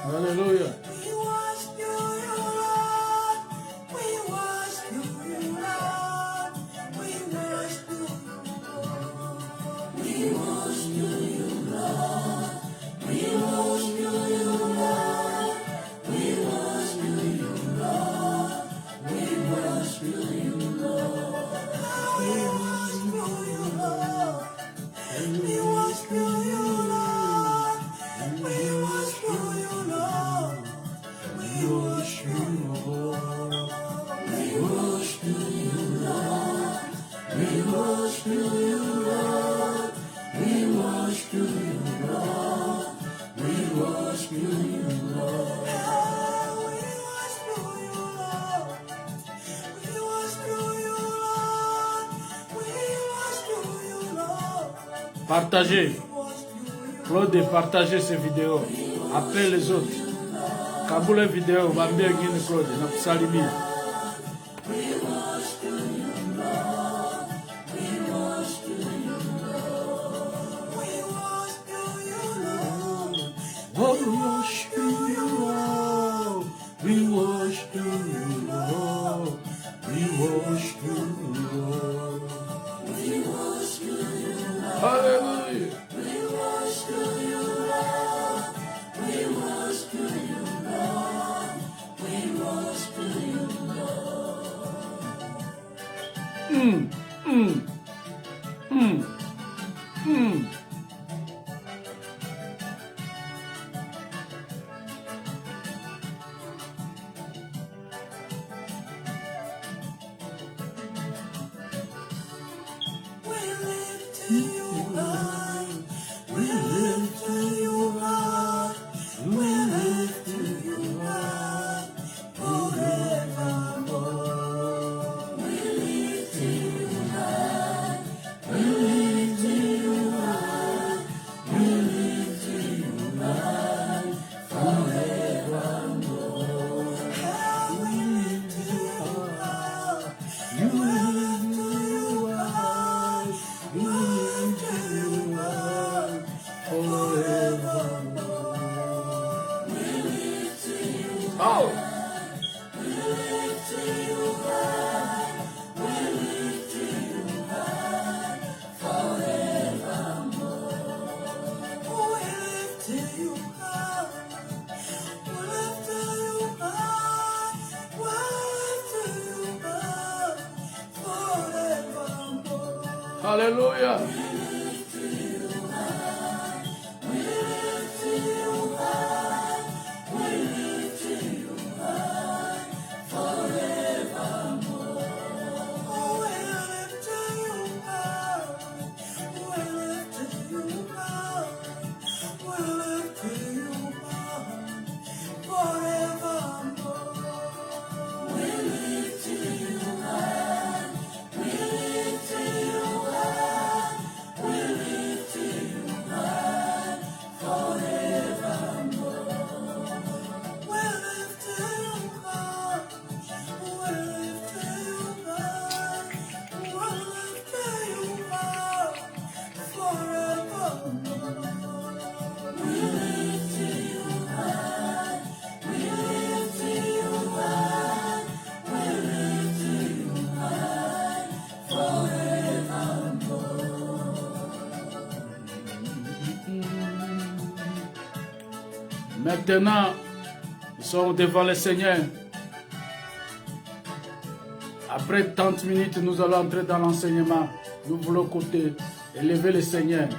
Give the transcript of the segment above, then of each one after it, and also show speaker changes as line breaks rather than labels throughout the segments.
Hallelujah. Partagez. Claude, partagez ces vidéos. Après les autres. Kaboule vidéo, va bien gagner Claude. N'a salimi. Hallelujah. Hallelujah. Maintenant, nous sommes devant le Seigneur. Après 30 minutes, nous allons entrer dans l'enseignement. Nous voulons écouter, élever le Seigneur.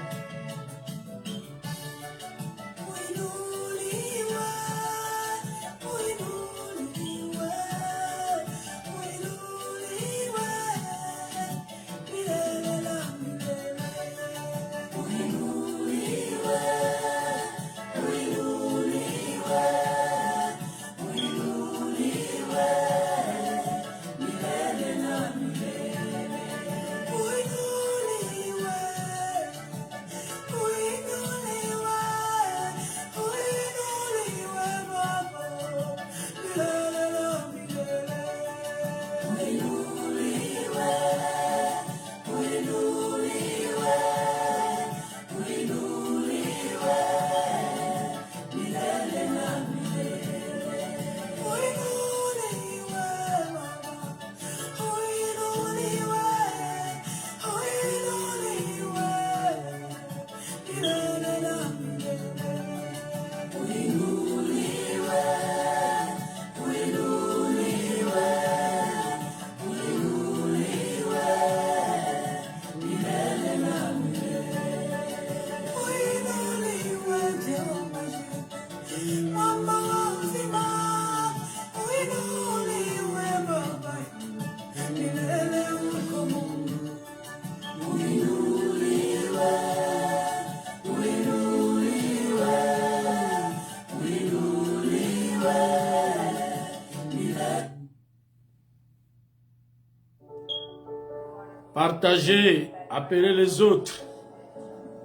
Partagez, appelez les autres.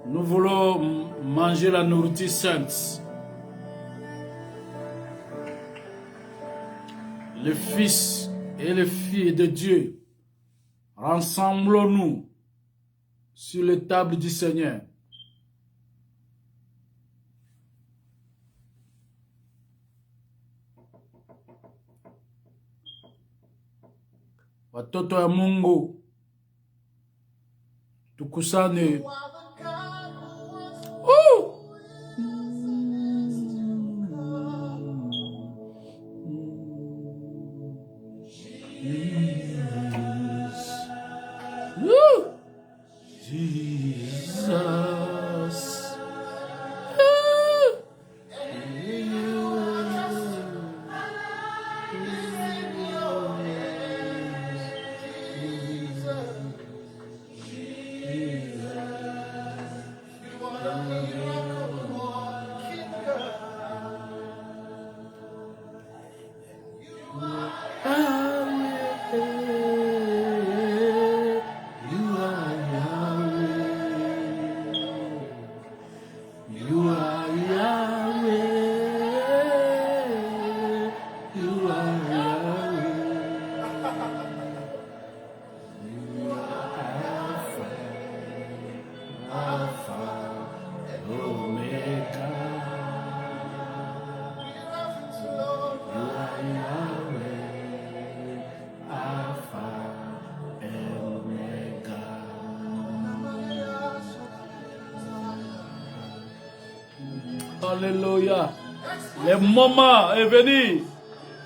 Nous voulons manger la nourriture sainte. Les fils et les filles de Dieu, rassemblons-nous sur les tables du Seigneur. Watoto ya Mungu, tukusane. Jesus. Alléluia. Le moment est venu.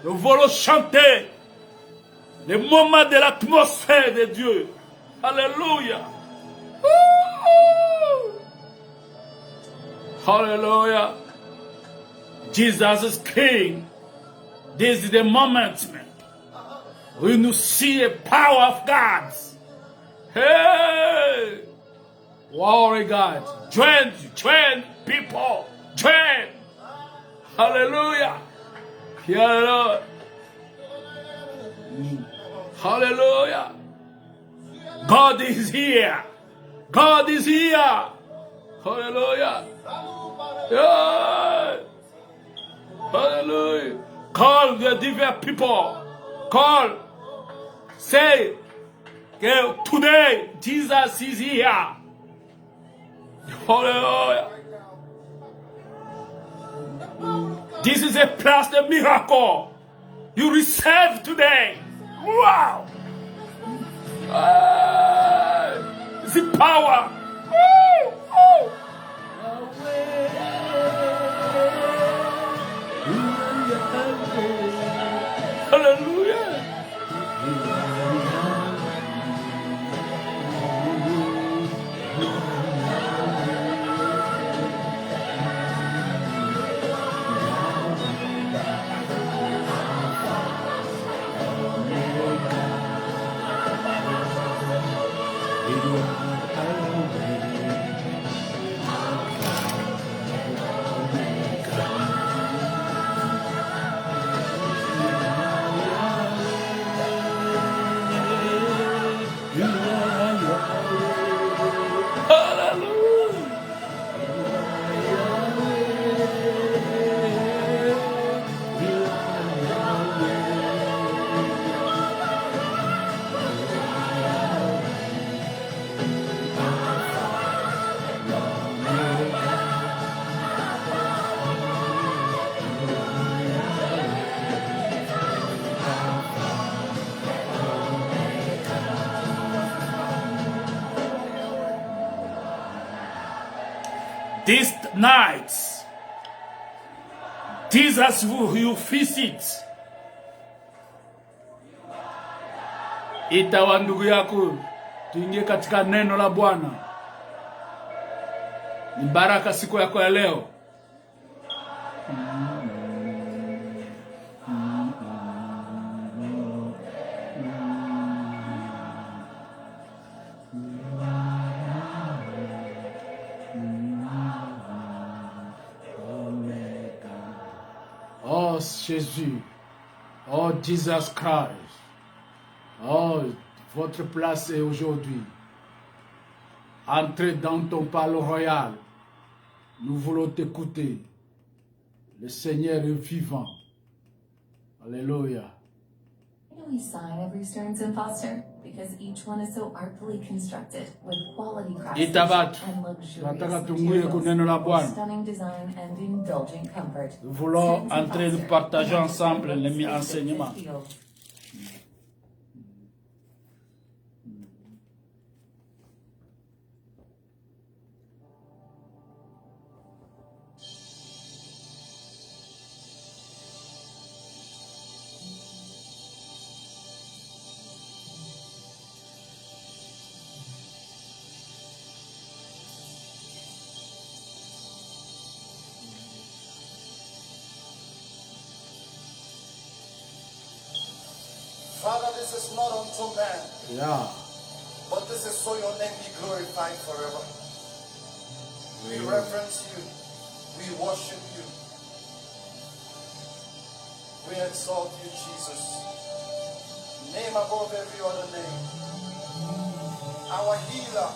Nous voulons chanter. Le moment de l'atmosphère de Dieu. Alléluia. Hallelujah. Jesus is King. This is the moment, man. We will see the power of God. Hey! Glory God. Join people. Join. Hallelujah. Hallelujah. Hallelujah. God is here. God is here. Hallelujah. Yeah. Hallelujah. Call the different people. Call. Say, today Jesus is here. Hallelujah. This is a place of miracle. You receive today. Wow. The power. Hallelujah. This night, Jesus will you visit. Itawa ndugu yako, tuingie katika neno la Bwana. Ni baraka siku yako ya leo. Oh Jésus, oh Jesus Christ, oh
Votre place est aujourd'hui. Entrez dans ton palais royal. Nous voulons t'écouter. Le Seigneur est vivant. Alléluia.
We sign every Stearns & Foster because each one is so artfully constructed with quality craftsmanship and luxurious materials, stunning design and indulgent comfort.
Nous voulons entrer de partager ensemble les enseignements.
Father, this is not unto man, but this is so your name be glorified forever. We reverence you. We worship you. We exalt you, Jesus. Name above every other name. Our healer,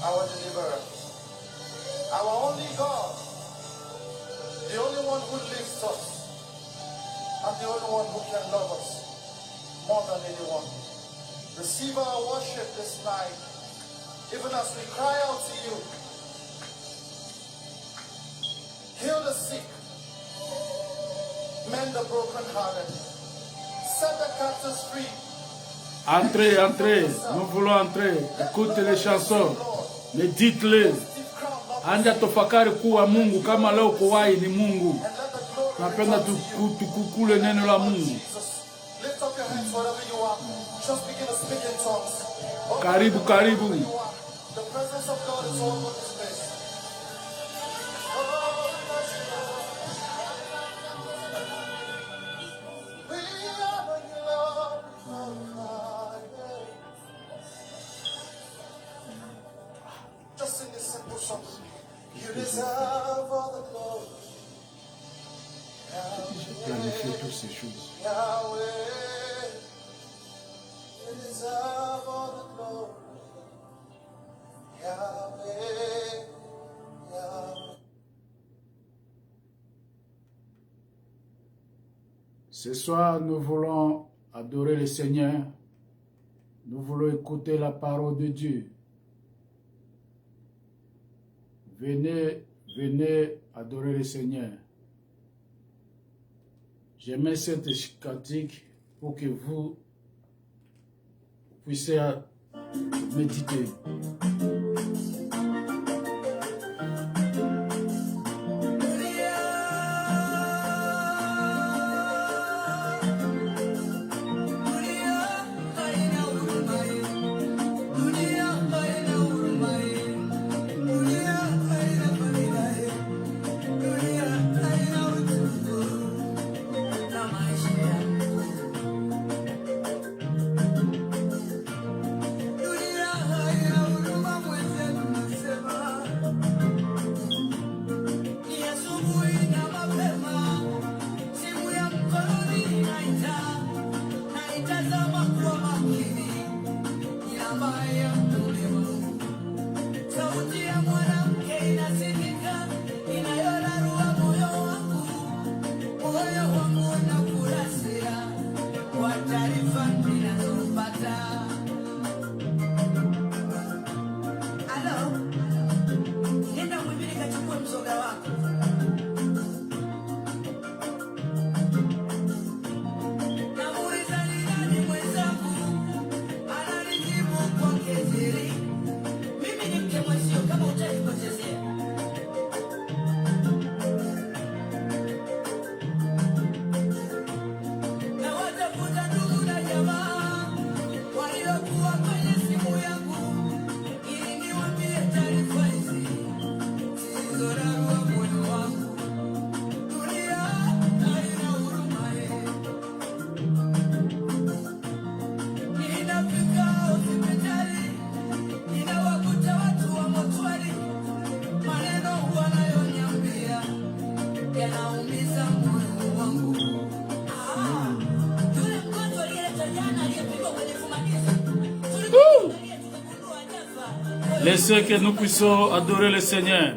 our deliverer, our only God, the only one who lifts us, and the only one who can love us more than anyone. Receive our worship this night, even as we cry out to you. Heal the sick, mend the brokenhearted, set the captives free.
Entrez, entrez, nous voulons entrer. Écoutez les chansons, médite-les. Anja tofakari kuwa Mungu kama leo kuwai ni Mungu. Napenda tukukule neno la Mungu.
Lift up your hands wherever you are. Just begin to speak in tongues.
Karibu, karibu.
The presence of God is all over this place. Just sing this simple song. You deserve all the glory.
J'ai planifié toutes ces choses.
Yahweh, you deserve all the glory. Yahweh, Yahweh.
Ce soir, nous voulons adorer le Seigneur. Nous voulons écouter la parole de Dieu. Venez, venez adorer le Seigneur. Je mets cette cantique pour que vous puissiez méditer.
Laissez que nous puissions adorer le Seigneur.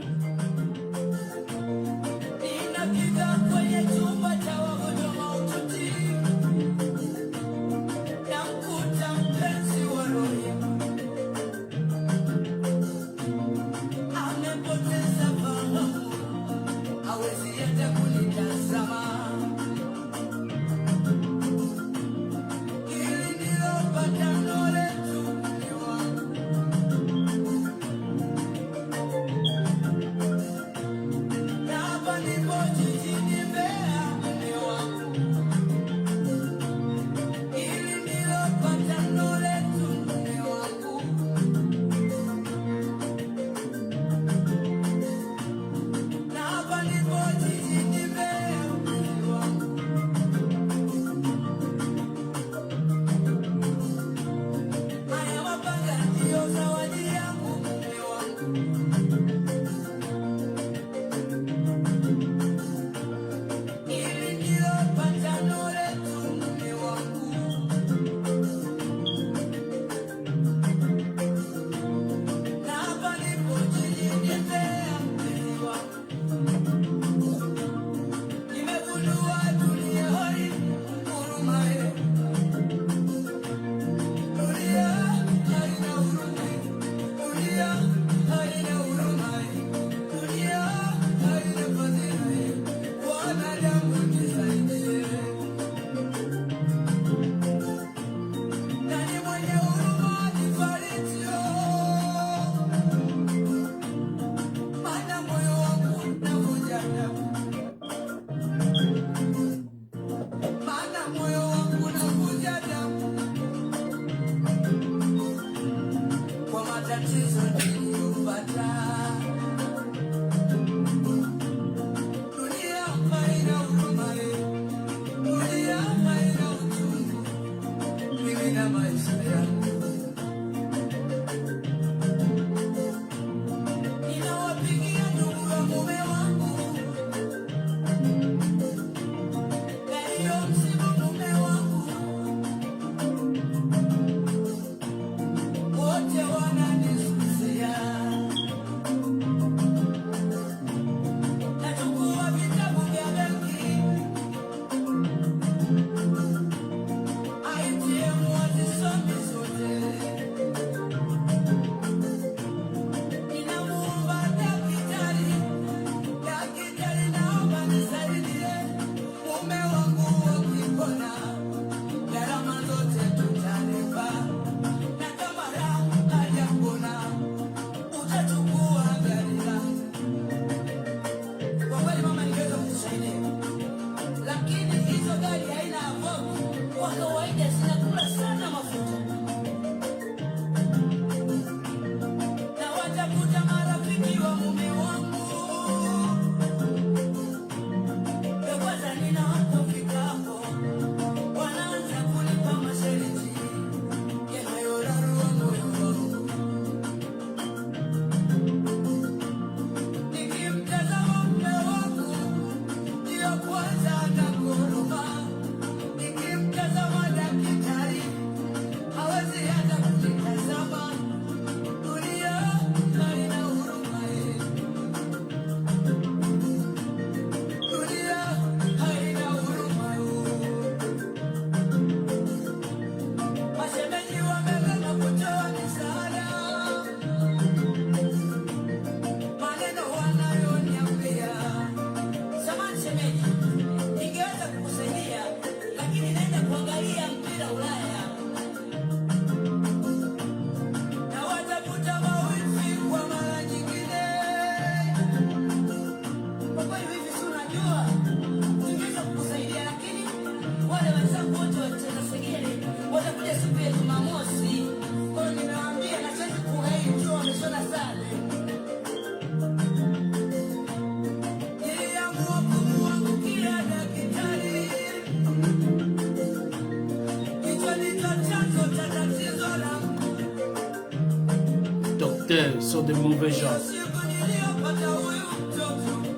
Sont de mauvais gens.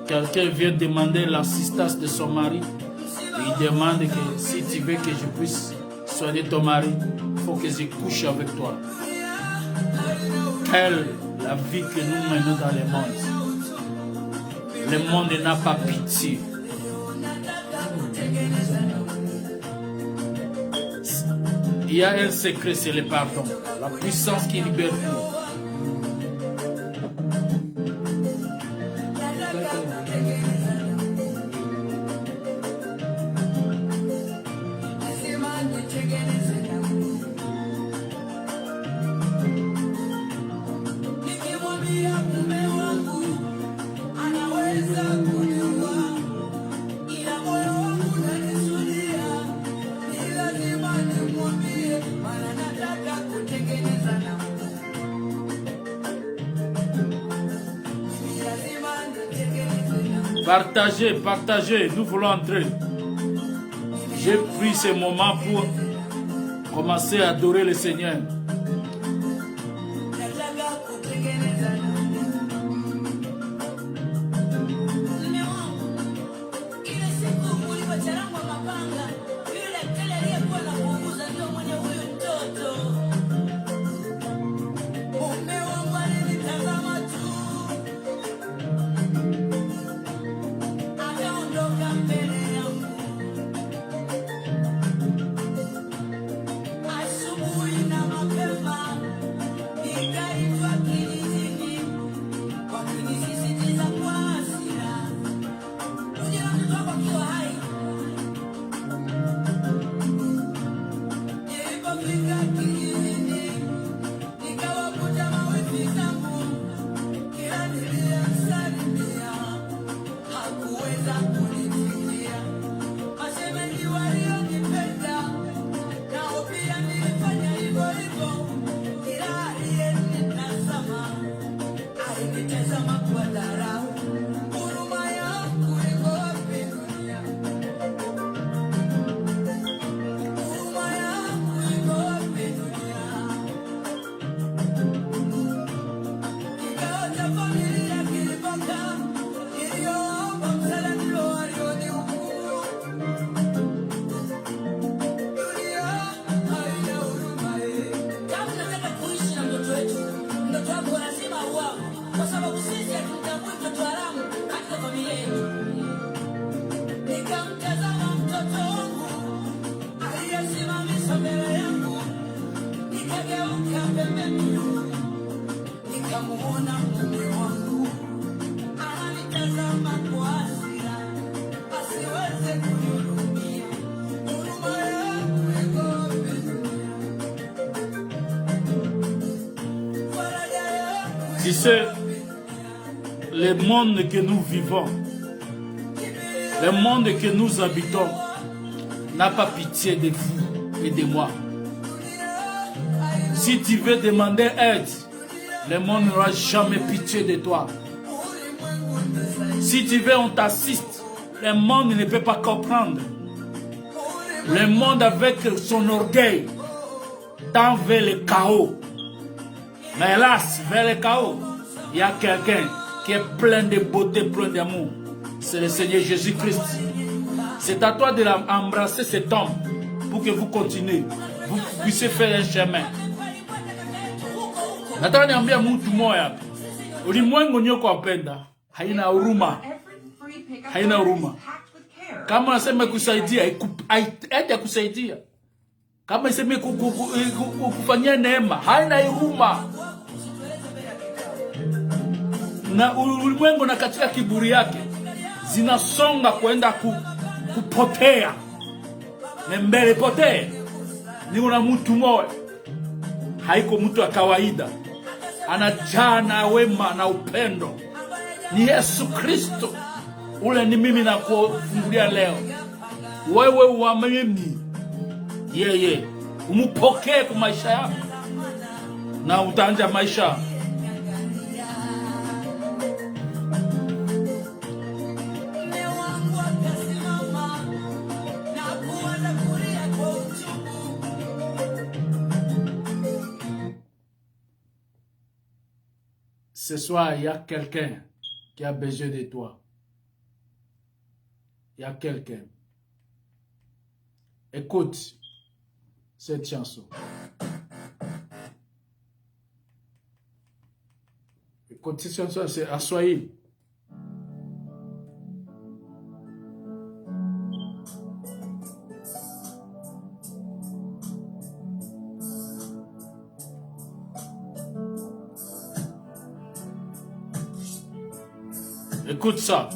Quelqu'un vient demander l'assistance de son mari. Il demande que si tu veux que je puisse soigner ton mari, il faut que je couche avec toi. Quelle la vie que nous menons dans le monde. Le monde n'a pas pitié. Il y a un secret, c'est le pardon. La puissance qui libère tout. Partagez, partagez, nous voulons entrer. J'ai pris ce moment pour commencer à adorer le Seigneur. Tu sais, le monde que nous vivons, le monde que nous habitons, n'a pas pitié de vous et de moi. Si tu veux demander aide, le monde n'aura jamais pitié de toi. Si tu veux, on t'assiste. Le monde ne peut pas comprendre. Le monde avec son orgueil tend vers le chaos. Mais hélas, vers le chaos, il y a quelqu'un qui est plein de beauté, plein d'amour. C'est le Seigneur Jésus-Christ. C'est à toi d'embrasser cet homme pour que vous continuez. Vous puissiez faire un chemin. Nataka niambia mtu moja, ulimwengu nyoko wapenda, haina huruma. Haina huruma. Kama nasema kusaidia, haita kusaidia. Kama iseme kufanyia neema, haina huruma. Na ulimwengu na katika kiburi yake zinasonga kwenda kupotea. Na mbele potee. Ni una mtu moja. Haiko mtu wa kawaida. Anajaa na wema na upendo. Ni Yesu Kristo. Ule ni mimi na kufungulia leo. Wewe uamini yeye, umupokee kwa maisha yako na utaanza maisha. Ce soir, il y a quelqu'un qui a besoin de toi. Il y a quelqu'un. Écoute cette chanson. Continuation, c'est assoyez. Écoute ça.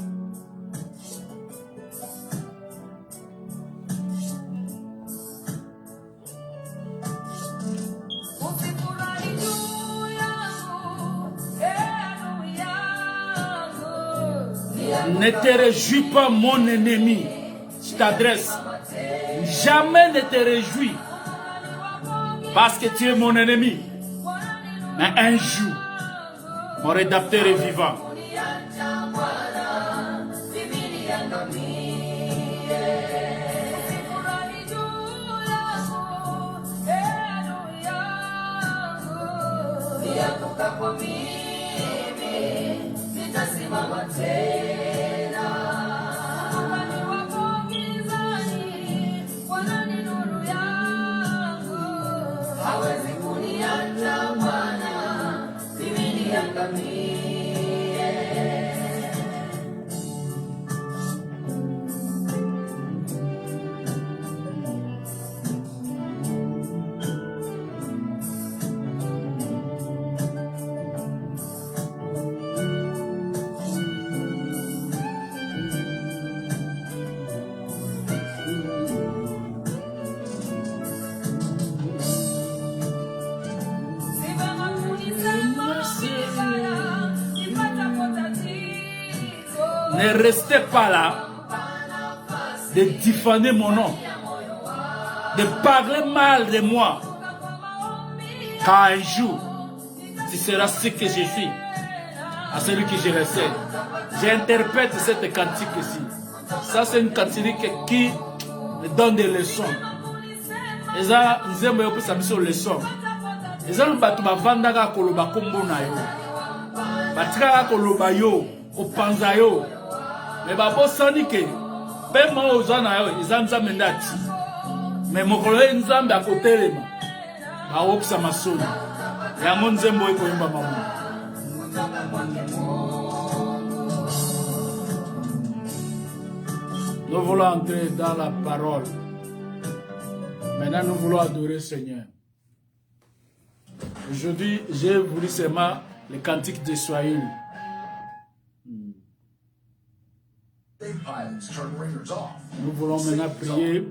Ne te réjouis pas, mon ennemi. Je t'adresse. Jamais ne te réjouis. Parce que tu es mon ennemi. Mais un jour, mon rédacteur est vivant. Ne restez pas là de diffamer mon nom, de parler mal de moi. Car un jour, tu seras ce que je suis, à celui que je reste. J'interprète cette cantique ici. Ça, c'est une cantique qui me donne des leçons. Et ça, nous aimons que ça me soit leçon. Et ça, nous battons bavandaka koloba kombo na yo. Batika koloba yo, opanza yo. Mais babo sani ke pe mo ozana yo izanza mendati mais mokolo nzambe akotelema ba oksa masoni ya nzembo eko yimba mamu. Nous voulons entrer dans la parole. Maintenant nous voulons adorer le Seigneur. Aujourd'hui j'ai voulu seulement les cantiques de Swahili. Nous voulons maintenant prier,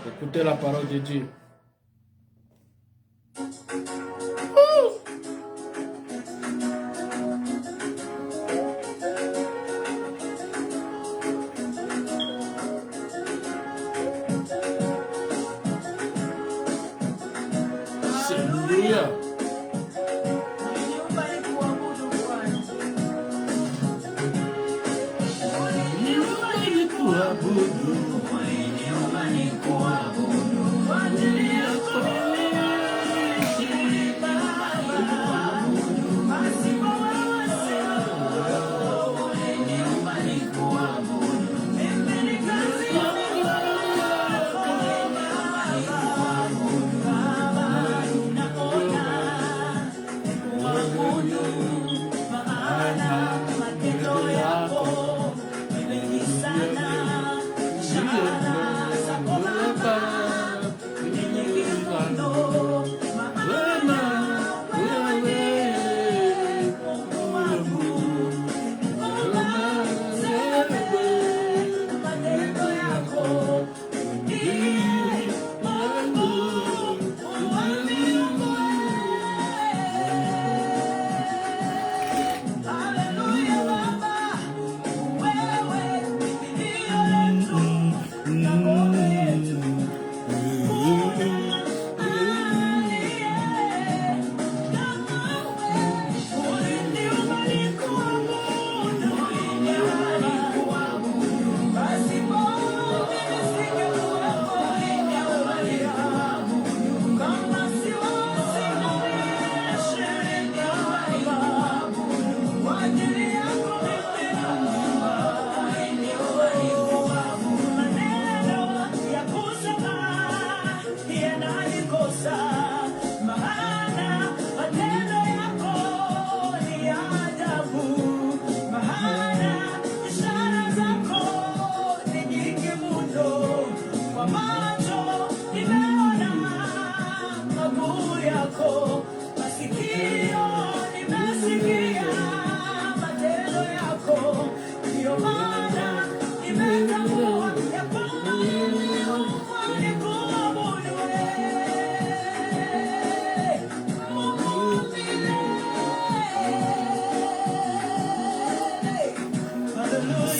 écouter la parole de Dieu. Alléluia.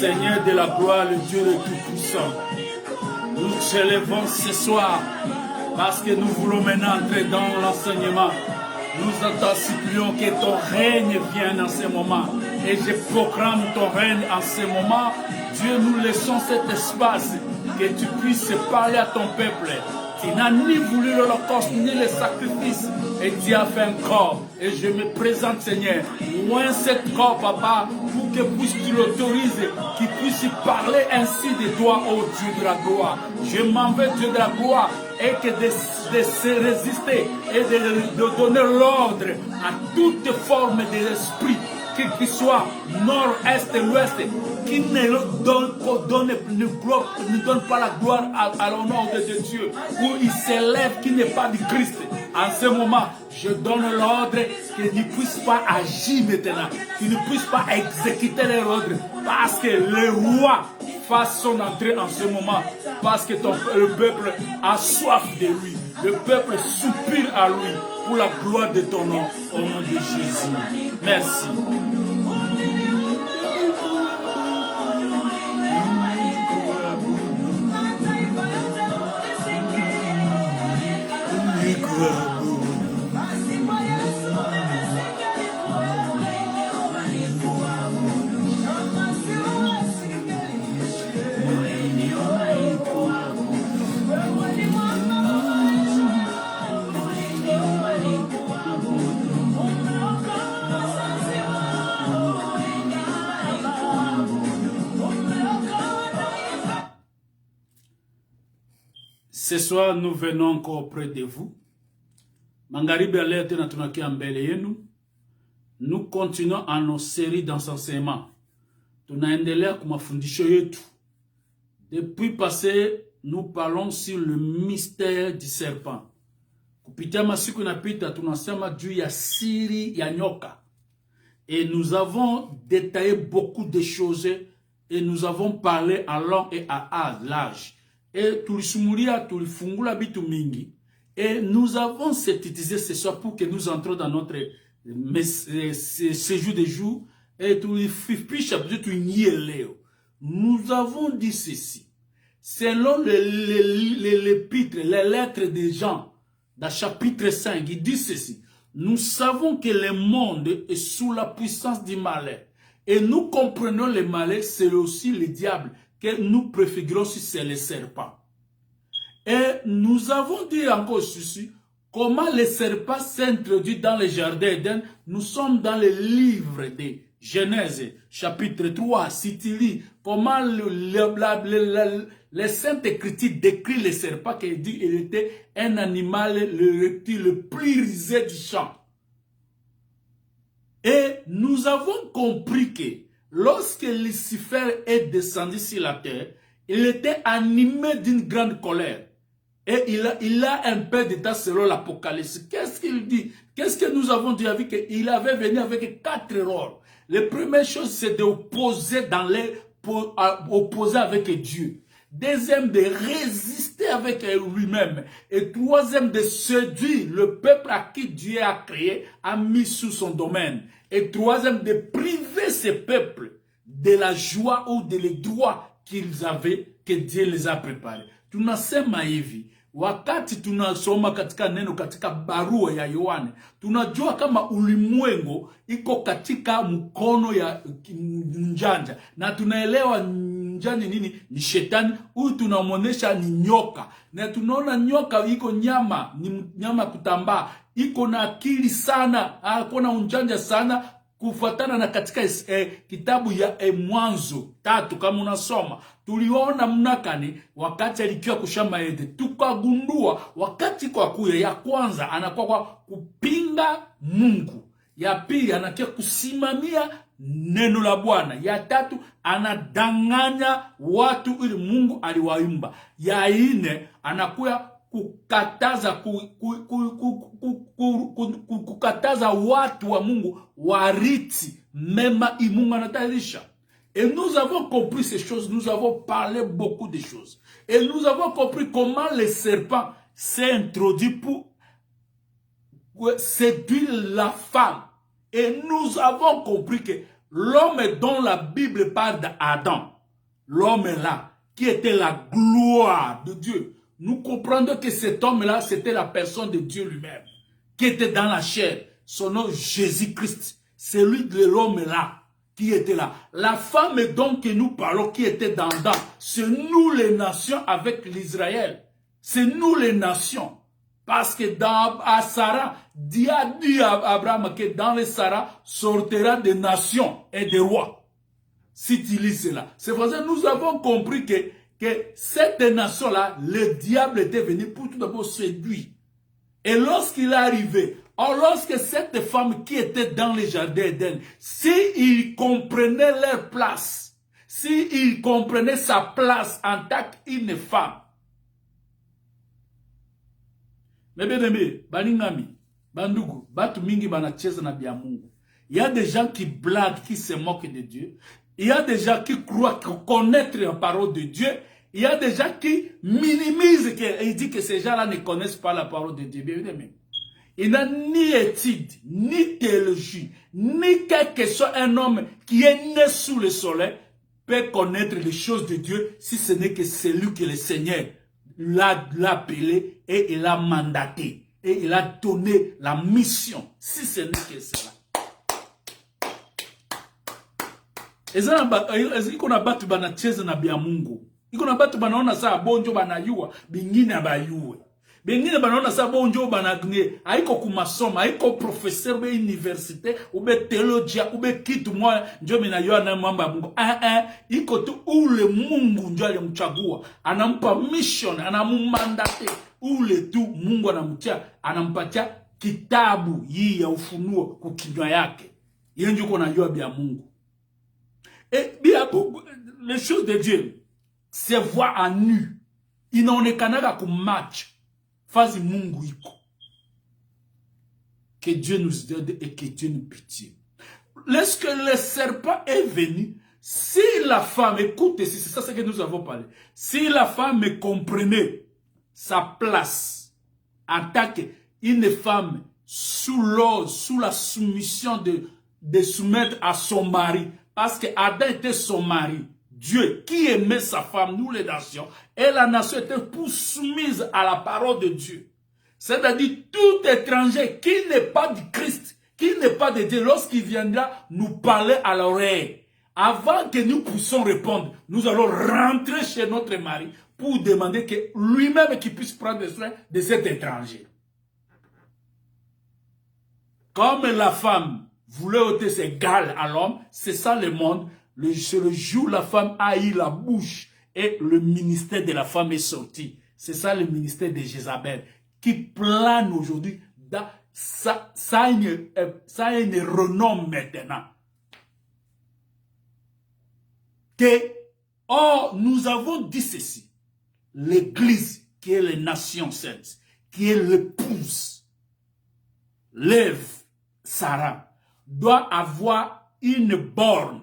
Seigneur de la gloire, le Dieu le Tout-Puissant. Nous te élevons ce soir parce que nous voulons maintenant entrer dans l'enseignement. Nous t'en supplions que ton règne vienne en ce moment. Et je proclame ton règne en ce moment. Dieu, nous laissons cet espace que tu puisses parler à ton peuple. Tu n'as ni voulu l'holocauste ni le sacrifice. Et tu as fait un corps. Et je me présente, Seigneur. Loin cette corps, Papa, pour que puisses-tu l'autoriser, qu'il puisse parler ainsi de toi, ô Dieu de la gloire. Je m'en vais, Dieu de la gloire, et que de se résister et de donner l'ordre à toute forme d'esprit, qu'il soit nord, est, l'ouest, qui ne donne pas la gloire à l'honneur de Dieu, où il s'élève, qui n'est pas du Christ. En ce moment, je donne l'ordre qu'il ne puisse pas agir maintenant, qu'il ne puisse pas exécuter l'ordre, parce que le roi fasse son entrée en ce moment, parce que le peuple a soif de lui, le peuple soupire à lui pour la gloire de ton nom, au nom de Jésus. Merci. Ce soir, nous venons encore auprès de vous. Mangaribi alerte na tunakia mbele yenu. Nous continuons à nos séries d'enseignement. Tunaendelea kwa mafundisho yetu. Depuis passé, nous parlons sur le mystère du serpent. Kupitia masiku inapita tunasema juu ya siri ya nyoka. Et nous avons détaillé beaucoup de choses et nous avons parlé à long et à large. Et tulisumulia, tulifungula bitu mingi. Et nous avons synthétisé ce soir pour que nous entrons dans notre séjour de jour. Et nous avons dit ceci. Selon l'épître, les lettres des Jean, dans chapitre 5, il dit ceci. Nous savons que le monde est sous la puissance du malin. Et nous comprenons le malin, c'est aussi le diable que nous préfigurons si c'est le serpent. Et nous avons dit encore ceci, comment le serpent s'introduit dans le jardin d'Éden. Nous sommes dans le livre de Genèse, chapitre 3, si tu lis, comment les Saintes Écritures décrit le serpent, qui dit qu'il était un animal, le reptile le plus rusé du champ. Et nous avons compris que lorsque Lucifer est descendu sur la terre, il était animé d'une grande colère. Et il a un peu d'état selon l'Apocalypse. Qu'est-ce qu'il dit? Qu'est-ce que nous avons dit avec lui? Il avait venu avec 4 rôles. La première chose, c'est d'opposer opposer avec Dieu. Deuxième, de résister avec lui-même. Et troisième, de séduire le peuple à qui Dieu a créé, a mis sous son domaine. Et troisième, de priver ce peuple de la joie ou de les droits qu'ils avaient, que Dieu les a préparés. Tunasema hivi, wakati tunasoma katika neno katika barua ya Yohane, tunajua kama ulimwengu iko katika mkono ya njanja, na tunaelewa njani nini ni shetani. Huyu tunamuonesha ni nyoka, na tunaona nyoka iko nyama, ni nyama kutambaa, iko na akili sana, akona unjanja sana, kufuatana na katika kitabu ya Mwanzo 3 kama unasoma. Tuliona mnakani wakati alikiwa kushamba Eden, tukagundua wakati kwa kuya ya kwanza anakuwa kwa kupinga Mungu, ya pili anakia kusimamia neno la Bwana, ya tatu anadanganya watu ili Mungu aliwaumba, ya ine anakuwa kukataza watu wa Mungu wariti mema Mungu anatayarisha. Et nous avons compris ces choses, nous avons parlé beaucoup de choses. Et nous avons compris comment le serpent s'est introduit pour séduire la femme. Et nous avons compris que L'homme dont la Bible parle d'Adam, l'homme là, qui était la gloire de Dieu. Nous comprenons que cet homme-là, c'était la personne de Dieu lui-même, qui était dans la chair. Son nom, Jésus-Christ. C'est lui de l'homme-là qui était là. La femme dont que nous parlons, qui était dans Adam, c'est nous les nations avec l'Israël. C'est nous les nations. Parce que à Sarah, Dieu a dit à Abraham que dans les Sarah sortira des nations et des rois. Si tu lis cela. C'est pour ça que nous avons compris que cette nation-là, le diable était venu pour tout d'abord séduire. Et lorsqu'il est arrivé, lorsque cette femme qui était dans le jardin d'Éden, s'ils comprenaient leur place, s'ils comprenaient sa place en tant qu'une femme, mais bien aimé, Baningami, Bandugu, Batu Mingi Banacheza na Biamungu. Il y a des gens qui blaguent, qui se moquent de Dieu. Il y a des gens qui croient connaître la parole de Dieu. Il y a des gens qui minimisent et disent que ces gens-là ne connaissent pas la parole de Dieu. Bien aimé. Il n'a ni étude, ni théologie, ni quelque chose. Un homme qui est né sous le soleil peut connaître les choses de Dieu si ce n'est que celui que le Seigneur l'a appelé et il a mandaté. Et il a donné la mission, si ce n'est que cela. Iko na batu banacheza na bia Mungu. Iko na batu banaona saa bonjo banayua, bingine abayue. Bingine banaona saa bonjo banagne, haiko kumasoma, haiko professeur be université, ube theologia, ube kitu mwa njo minayua na mambo ya Mungu. Iko tu ule Mungu njo alimchagua, anampa mission, anamumandate. Ule tu Mungu anampatia kitabu hii ya ufunuo kukinywa yake. Yeye ndio kunajua bia Mungu. Et bien, les choses de Dieu se voient à nu. Inaonekanaga ku match. Fazi Mungu iko. Que Dieu nous aide et que Dieu nous pitié. Lorsque le serpent est venu, si la femme, écoutez, c'est ça ce que nous avons parlé. Si la femme comprenait sa place en tant qu'une femme sous l'ordre, sous la soumission de soumettre à son mari, parce que Adam était son mari, Dieu qui aimait sa femme, nous les nations, et la nation était pour soumise à la parole de Dieu. C'est-à-dire tout étranger qui n'est pas du Christ, qui n'est pas de Dieu, lorsqu'il viendra nous parler à l'oreille, avant que nous puissions répondre, nous allons rentrer chez notre mari pour demander que lui-même qu'il puisse prendre soin de cet étranger. Comme la femme voulait ôter ses gales à l'homme, c'est ça le monde. C'est le jour où la femme a eu la bouche et le ministère de la femme est sorti. C'est ça le ministère de Jézabel qui plane aujourd'hui. Ça a une renom maintenant. Or, nous avons dit ceci. L'Église, qui est les nations saintes, qui est l'épouse, l'Ève, Sarah, doit avoir une borne,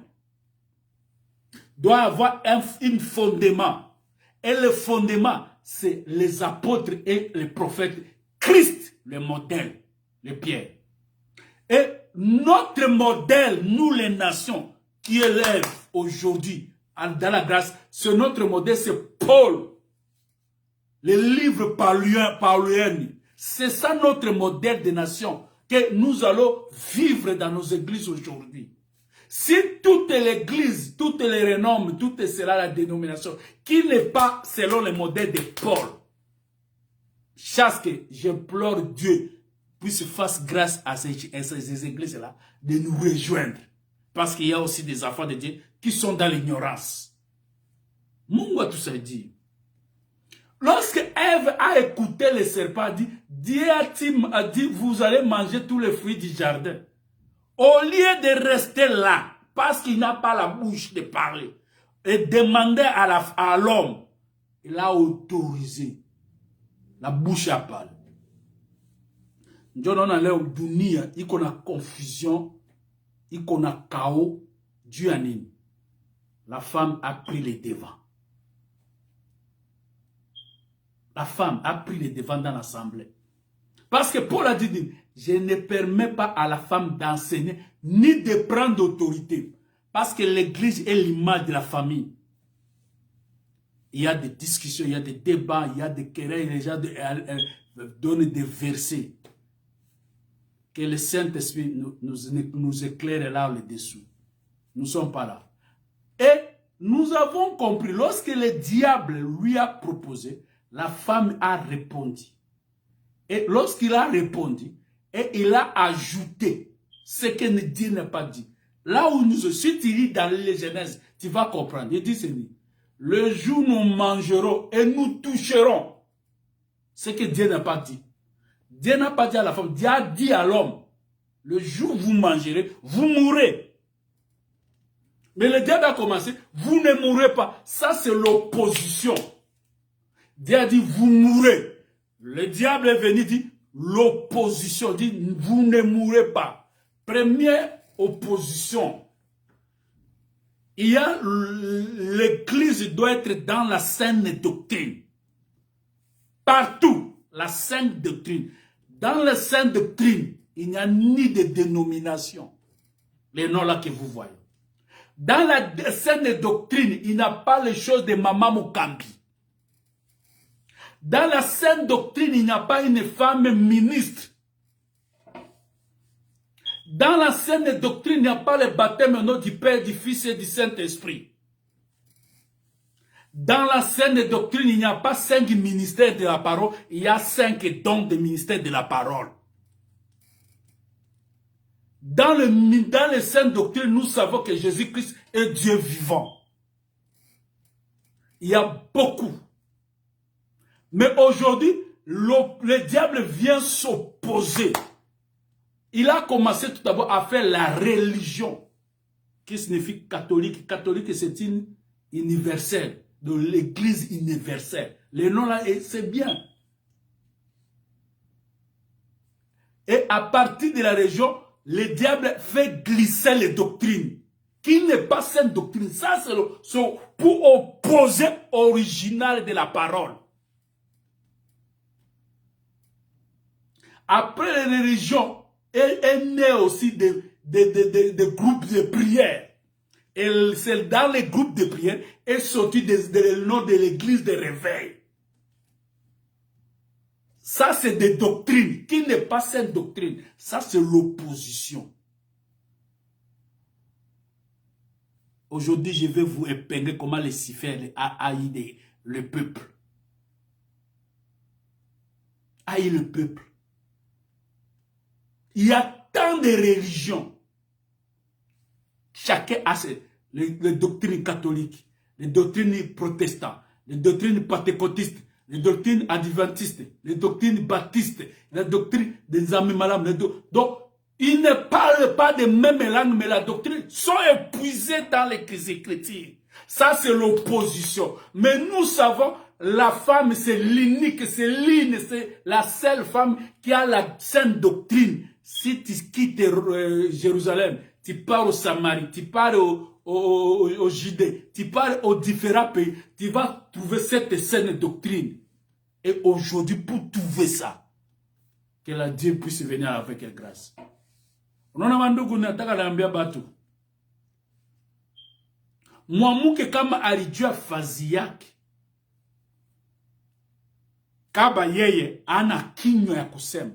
doit avoir un fondement. Et le fondement, c'est les apôtres et les prophètes. Christ, le modèle, le pierre. Et notre modèle, nous les nations, qui élèvent aujourd'hui dans la grâce, c'est notre modèle, c'est Paul. Les livres paulien, c'est ça notre modèle de nation que nous allons vivre dans nos églises aujourd'hui. Si toute l'église, toutes les renommes, tout sera la dénomination qui n'est pas selon le modèle de Paul, chaque que j'implore Dieu puisse faire grâce à ces églises-là de nous rejoindre. Parce qu'il y a aussi des enfants de Dieu qui sont dans l'ignorance. Mungu a tout ça dit. Lorsque Ève a écouté le serpent, Dieu a dit, vous allez manger tous les fruits du jardin. Au lieu de rester là, parce qu'il n'a pas la bouche de parler, et demander à l'homme, il a autorisé la bouche à parler. Nous avons dunia, il y a confusion, il y a chaos, Dieu a dit. La femme a pris les devants. La femme a pris les devants dans l'assemblée. Parce que Paul a dit, je ne permets pas à la femme d'enseigner, ni de prendre d'autorité. Parce que l'église est l'image de la famille. Il y a des discussions, il y a des débats, il y a des querelles, les gens donnent des versets. Que le Saint-Esprit nous éclaire là le dessous. Nous ne sommes pas là. Et nous avons compris, lorsque le diable lui a proposé, la femme a répondu. Et lorsqu'il a répondu, et il a ajouté ce que Dieu n'a pas dit. Là où nous, si tu lis dans les Genèse, tu vas comprendre. Il dit ceci: le jour où nous mangerons et nous toucherons ce que Dieu n'a pas dit. Dieu n'a pas dit à la femme, Dieu a dit à l'homme, le jour où vous mangerez, vous mourrez. Mais le diable a commencé, vous ne mourrez pas. Ça, c'est l'opposition. Dieu a dit, vous mourrez. Le diable est venu dire, l'opposition, dit, vous ne mourrez pas. Première opposition. Il y a, l'église doit être dans la saine doctrine. Partout, la saine doctrine. Dans la saine doctrine, il n'y a ni de dénomination. Les noms là que vous voyez. Dans la saine doctrine, il n'y a pas les choses de Maman Mukambi. Dans la saine doctrine, il n'y a pas une femme ministre. Dans la saine doctrine, il n'y a pas le baptême au nom du Père, du Fils et du Saint-Esprit. Dans la saine doctrine, il n'y a pas 5 ministères de la parole, il y a 5 dons de ministère de la parole. Dans les saintes doctrines, nous savons que Jésus-Christ est Dieu vivant. Il y a beaucoup. Mais aujourd'hui, le diable vient s'opposer. Il a commencé tout d'abord à faire la religion, qui signifie catholique. Catholique, c'est une universelle, de l'église universelle. Les noms là, c'est bien. Et à partir de la religion, le diable fait glisser les doctrines, qui n'est pas cette doctrine. Ça, c'est pour opposer l'original de la parole. Après les religions, est né aussi des groupes de prière. Et c'est dans les groupes de prière est sorti le nom de l'église de réveil. Ça, c'est des doctrines, qui n'est pas cette doctrine. Ça, c'est l'opposition. Aujourd'hui, je vais vous épingler comment les Lucifer a haï le peuple. Haï le peuple. Il y a tant de religions. Chacun a les doctrines catholiques, les doctrines protestantes, les doctrines pentecôtistes, les doctrines adventistes, les doctrines baptistes, les doctrines des amis malades. Donc, ils ne parlent pas de même langue, mais la doctrine sont épuisées dans les Écritures. Ça, c'est l'opposition. Mais nous savons, la femme, c'est l'unique, c'est l'une, c'est la seule femme qui a la sainte doctrine. Si tu quittes Jérusalem, tu pars au Samarie, tu pars au Judée, tu pars aux différents pays, tu vas trouver cette saine doctrine. Et aujourd'hui, pour trouver ça, que la Dieu puisse venir avec grâce. Mwamuke kama alijua fazi yake, kaba yeye ana kinywa ya kusema.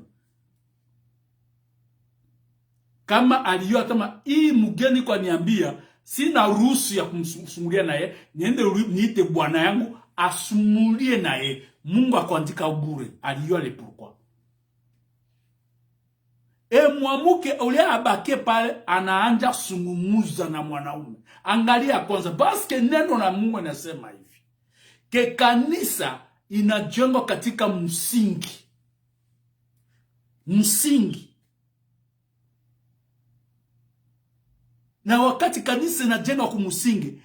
Kama alijua kama hii mgeni kwa niambia, sina ruhusa ya kumsumulia naye, niende niite bwana yangu asumulie naye. Mungu akuandika bure, alijua le pourquoi. E mwamuke ule abake pale anaanja sungumuza na mwanaume. Angalia kwanza, baske neno la Mungu nasema hivi. Ke kanisa inajengwa katika msingi. Msingi. Na wakati kanisa inajengwa kumsingi,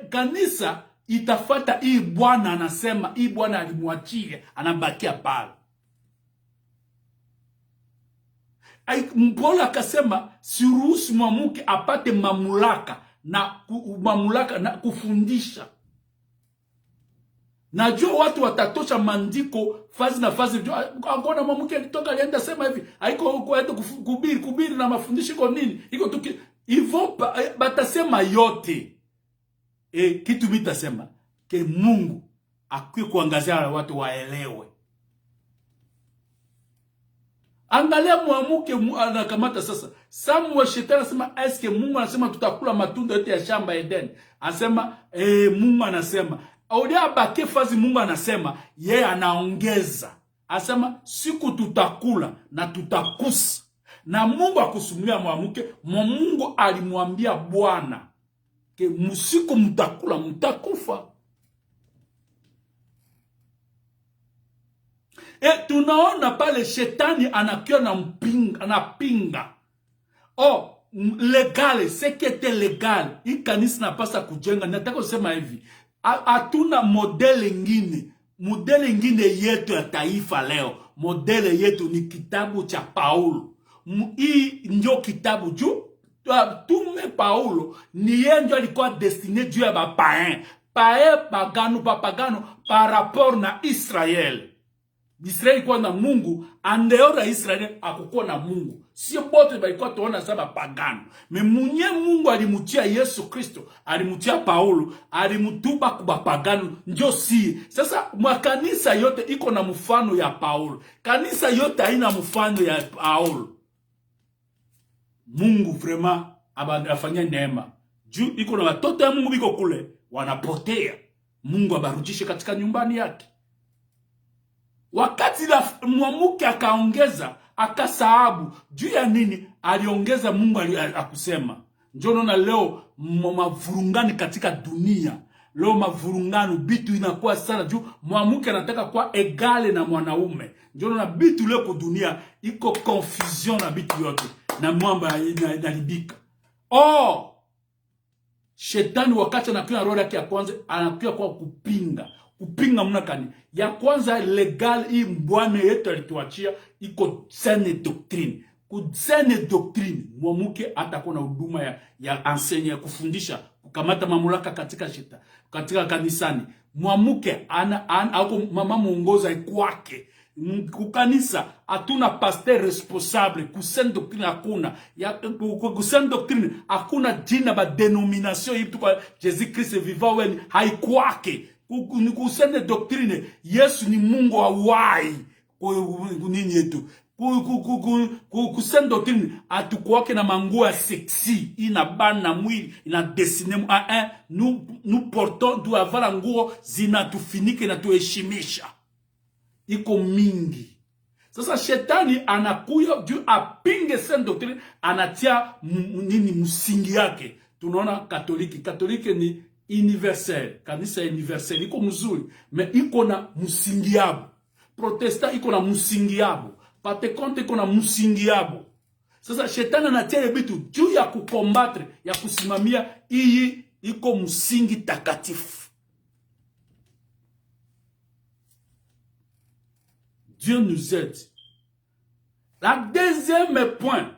kanisa itafata hii Bwana anasema, hii Bwana alimwachia, anabakia pale. Paulo akasema siruhusu mwamuke apate mamlaka na kufundisha. Najua watu watatosha maandiko fazi na fazi. Akona mwamuke alitoka alienda sema hivi, haiko kuhubiri na mafundisho iko nini? Iko Ils vont batasema yote. Et kitu mitasema ke Mungu akui kuangazia watu waelewe. Angalia mwamuke anakamata sasa. Samuel shetani anasema eske Mungu anasema tutakula matunda yote ya shamba Eden. Anasema Mungu anasema. Audia bake fazi Mungu anasema yeye anaongeza. Anasema siku tutakula na tutakusa. Na Mungu akusumulia mwamuke, Mungu alimwambia Bwana ke musiku mtakula mtakufa. Tunaona pale shetani anakia na mpinga, anapinga. Oh, legale, sekete legale. Hii kanisa napasa kujenga. Nataka kusema hivi. Hatuna modele ingine. Modele ingine yetu ya taifa leo. Modele yetu ni kitabu cha Paulo. Hii ndio kitabu juu. Tume Paulo ni yeye ndio alikuwa destiné juu ya bapaen. Pae pagano papagano par rapport na Israel. Israeli kwa na Mungu, andeora Israeli akukuwa na Mungu. Sio bote balikuwa tuona saba pagano. Memunye Mungu alimutia Yesu Kristo, alimutia Paulo, alimutuba kuba pagano, njo si. Sasa makanisa yote iko na mfano ya Paulo. Kanisa yote haina mfano ya Paulo. Mungu vraiment afanya neema. Juu iko na watoto ya Mungu biko kule, wanapotea. Mungu abarudishe katika nyumbani yake. Wakati mwamuke akaongeza, akasahabu, juu ya nini? Aliongeza Mungu akusema. Njono na leo mavurungani katika dunia. Leo mavurungano bitu inakuwa sana juu mwamuke anataka kuwa egale na mwanaume. Njono na bitu leo kwa dunia iko confusion na bitu yote na mwamba inalibika. Oh! Shetani wakati anakuwa roho yake ya kwanza anakuwa kwa kupinga. Kupinga mnakani. Ya kwanza legal hii mbwane yetu alituachia iko saine doctrine. Ku saine doctrine mwamuke atakuwa na huduma ya enseigne, kufundisha, kukamata mamlaka katika shita, katika kanisani. Mwamuke ako mama muongoza kwake. Kukanisa hatuna pasteur responsable. Ku saine doctrine hakuna. Ku saine doctrine hakuna jina ba denomination hii kwa Jésus Christ vivant weni haikwake. Kusende doctrine Yesu ni Mungu hawai nini yetu. Kusende doctrine atukuwake na manguo ya sexy ina bana mwili ina dessine nous portons doit avoir nguo zinatufinike na tuheshimisha. Iko mingi. Sasa shetani anakuya juu apinge sende doctrine, anatia nini msingi yake. Tunaona Katoliki ni universel, kanisa universel iko mzuri, mais iko na musingi yabo. Protestant iko na musingi yabo. Pentecoste iko na musingi yabo. Sasa shetani anatia bitu juu ya kukombatre, ya kusimamia iyi iko musingi takatifu. Dieu nous aide. La deuxième point,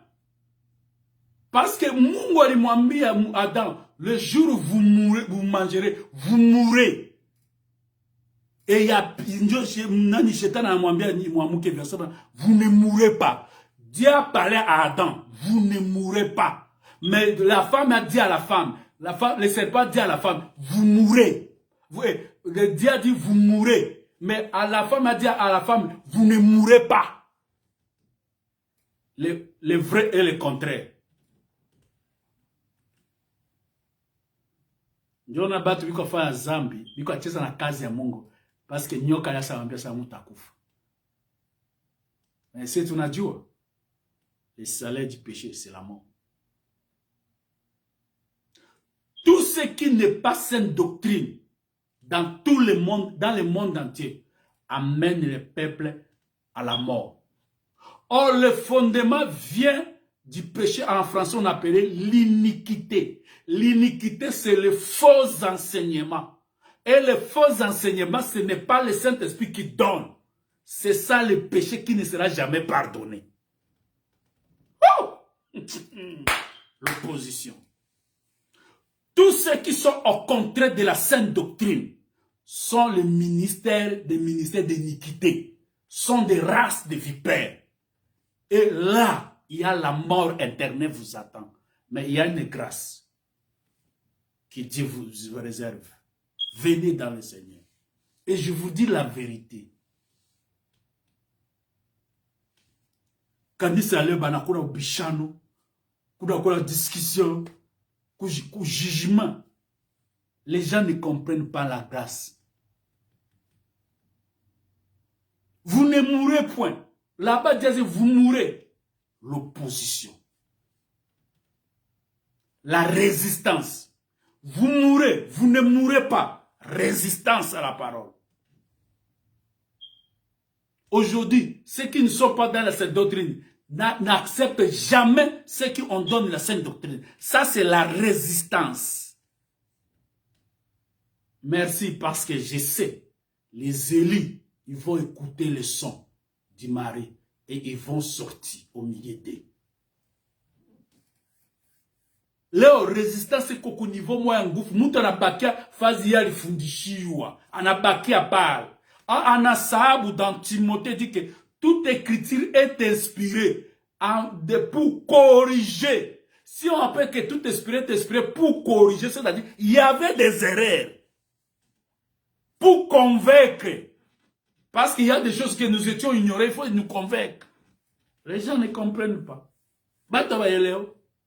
parce que Mungu alimwambia Adam, le jour où vous mourrez, vous mangerez, vous mourrez. Et il y a nani shetani anamwambia mwamuke verset, vous ne mourrez pas. Dieu a parlé à Adam, vous ne mourrez pas. Mais la femme a dit à la femme, le serpent dit à la femme, vous mourrez. Le Dieu a dit vous mourrez. Mais à la femme a dit à la femme, vous ne mourrez pas. Le vrai et le contraire. Njona batu biko fanya zambi, biko acheza na kazi ya Mungu, parce que nyoka yasa wambia sa mutakufa. Mais c'est tunajua, le salaire du péché c'est la mort. Tout ce qui n'est pas saine doctrine dans tout le monde, dans le monde entier, amène le peuple à la mort. Or, le fondement vient du péché. En français, on appelait l'iniquité. L'iniquité, c'est le faux enseignement. Et le faux enseignement, ce n'est pas le Saint-Esprit qui donne. C'est ça le péché qui ne sera jamais pardonné. Oh! L'opposition. Tous ceux qui sont au contraire de la sainte doctrine sont les ministères d'iniquité, sont des races de vipères. Et là, il y a la mort éternelle vous attend. Mais il y a une grâce que Dieu vous réserve. Venez dans le Seigneur. Et je vous dis la vérité. Quand il s'allait, il y a un bichano, une discussion, un jugement. Les gens ne comprennent pas la grâce. Vous ne mourrez point. Là-bas, Dieu dit, vous mourrez. L'opposition. La résistance. Vous mourrez, vous ne mourrez pas. Résistance à la parole. Aujourd'hui, ceux qui ne sont pas dans la sainte doctrine n'acceptent jamais ce qu'on donne la sainte doctrine. Ça, c'est la résistance. Merci, parce que je sais, les élus, ils vont écouter le son du mari et ils vont sortir au milieu d'eux. Leo résistance c'est qu'au niveau moi ngufu mtu anabakia fazi ya lifundishiwa anabakia pale. Ana sababu dans Timothée dit que toute écriture est inspirée pour corriger. Si on appelle que tout inspiré est inspiré pour corriger, c'est-à-dire il y avait des erreurs. Pour convaincre. Parce qu'il y a des choses que nous étions ignorées, il faut nous convaincre. Les gens ne comprennent pas.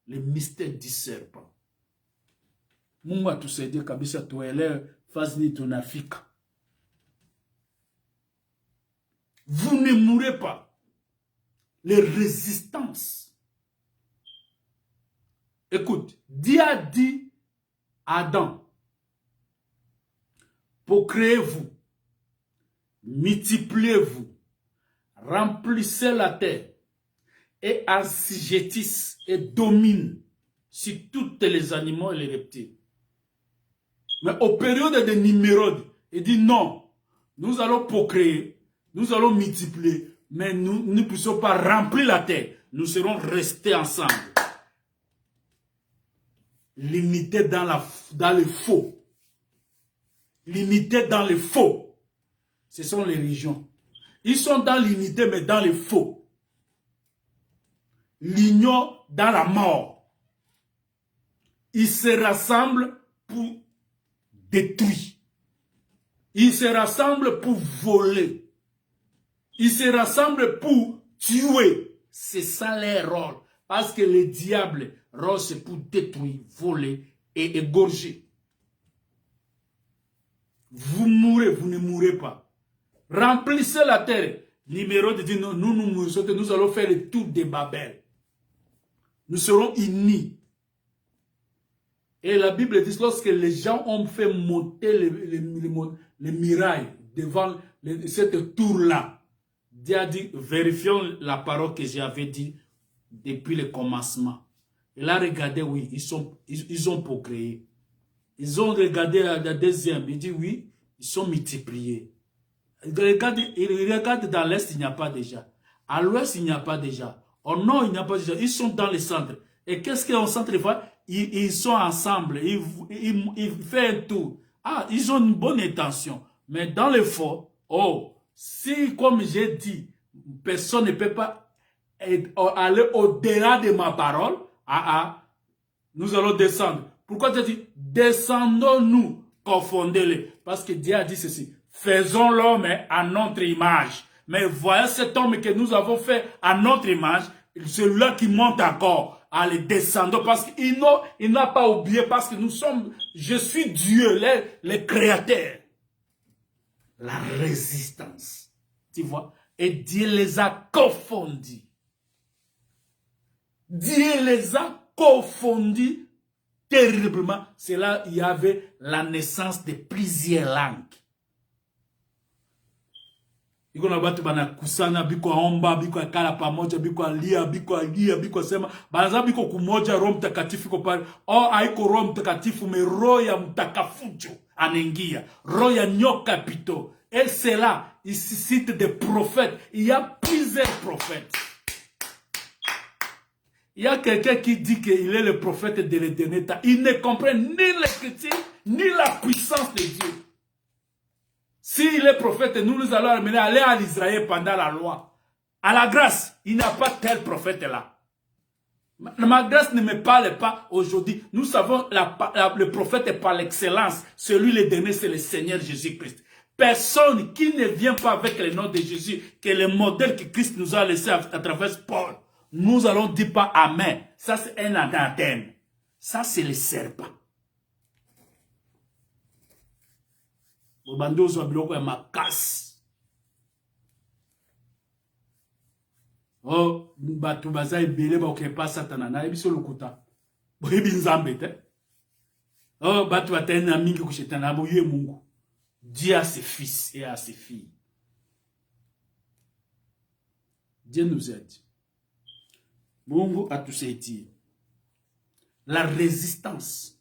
Le mystère du serpent. Mungu tusaidie kabisa tuelewe fazi tunafika. Vous ne mourrez pas. Les résistances. Écoute, Dieu a dit à Adam, pour créer vous, multipliez-vous, remplissez la terre, et assujettissent et dominent sur tous les animaux et les reptiles. Mais au période de Nimrod, il dit non, nous allons procréer, nous allons multiplier, mais nous ne puissions pas remplir la terre. Nous serons restés ensemble. Limités dans le faux. Limités dans le faux. Ce sont les religions. Ils sont dans l'unité, mais dans le faux. L'union dans la mort. Ils se rassemblent pour détruire. Ils se rassemblent pour voler. Ils se rassemblent pour tuer. C'est ça leur rôle. Parce que le diable, rôle c'est pour détruire, voler et égorger. Vous mourrez, vous ne mourrez pas. Remplissez la terre. Nimrod dit non, nous allons faire le tour de Babel. Nous serons unis. Et la Bible dit, lorsque les gens ont fait monter les murailles devant cette tour-là, Dieu a dit, vérifions la parole que j'avais dit depuis le commencement. Et là, regardez, oui, ils ont procréé. Ils ont regardé la deuxième, il dit, oui, ils sont multipliés. Il regarde dans l'Est, il n'y a pas déjà. À l'Ouest, il n'y a pas déjà. Au nord, il n'y a pas déjà. Ils sont dans le centre. Et qu'est-ce qu'au centre fait? Ils sont ensemble. Ils font un tour. Ah, ils ont une bonne intention. Mais dans le fond, oh, si, comme j'ai dit, personne ne peut pas aller au-delà de ma parole, nous allons descendre. Pourquoi tu dis, descendons-nous, confondez-les? Parce que Dieu a dit ceci, faisons l'homme à notre image. Mais voyez cet homme que nous avons fait à notre image, celui-là qui monte encore à les descendre parce qu'il n'a pas oublié, parce que nous sommes, je suis Dieu, les créateurs. La résistance, tu vois, et Dieu les a confondus. Dieu les a confondus terriblement. C'est là il y avait la naissance de plusieurs langues. Iko na batu bana kusana biko omba biko kala pamoja biko alia biko sema banaza biko kumoja Roho Mtakatifu iko pale. Oh, haiko Roho Mtakatifu, mais roho ya mtakafujo anaingia, roho ya nyoka pito. Et c'est là il cite des prophètes. Il y a plusieurs prophètes. Il y a quelqu'un qui dit qu'il est le prophète de l'éternité. Il ne comprend ni l'écriture ni la puissance de Dieu. S'il est prophète, nous allons amener aller à Israël pendant la loi. À la grâce, il n'y a pas tel prophète là. Ma grâce ne me parle pas aujourd'hui. Nous savons le prophète est par l'excellence. Celui le dernier, c'est le Seigneur Jésus-Christ. Personne qui ne vient pas avec le nom de Jésus, que le modèle que Christ nous a laissé à travers Paul, nous allons dire pas Amen. Ça, c'est un anathème. Ça, c'est le serpent. Obando Zobiloko est ma casse. Oh, batu baza ebele ba okepa satana na ebiso lokuta. Bo ebi nzambe te. Oh, batu batena mingi kushetana bo ye Mungu. Dieu à ses fils et à ses filles. Dieu nous aide. Mungu atusaidia. La résistance.